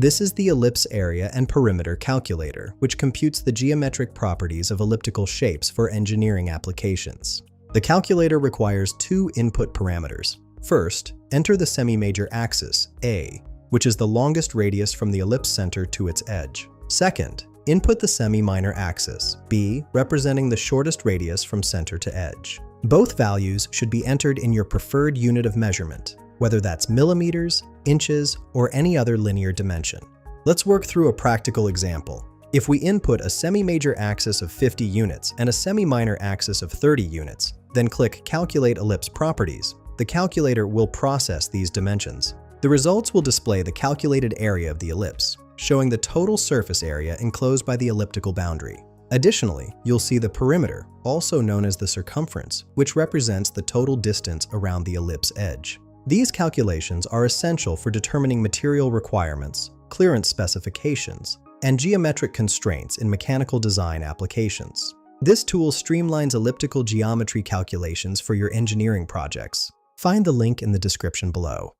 This is the ellipse area and perimeter calculator, which computes the geometric properties of elliptical shapes for engineering applications. The calculator requires two input parameters. First, enter the semi-major axis, A, which is the longest radius from the ellipse center to its edge. Second, input the semi-minor axis, B, representing the shortest radius from center to edge. Both values should be entered in your preferred unit of measurement, whether that's millimeters, inches, or any other linear dimension. Let's work through a practical example. If we input a semi-major axis of 50 units and a semi-minor axis of 30 units, then click Calculate Ellipse Properties, the calculator will process these dimensions. The results will display the calculated area of the ellipse, showing the total surface area enclosed by the elliptical boundary. Additionally, you'll see the perimeter, also known as the circumference, which represents the total distance around the ellipse edge. These calculations are essential for determining material requirements, clearance specifications, and geometric constraints in mechanical design applications. This tool streamlines elliptical geometry calculations for your engineering projects. Find the link in the description below.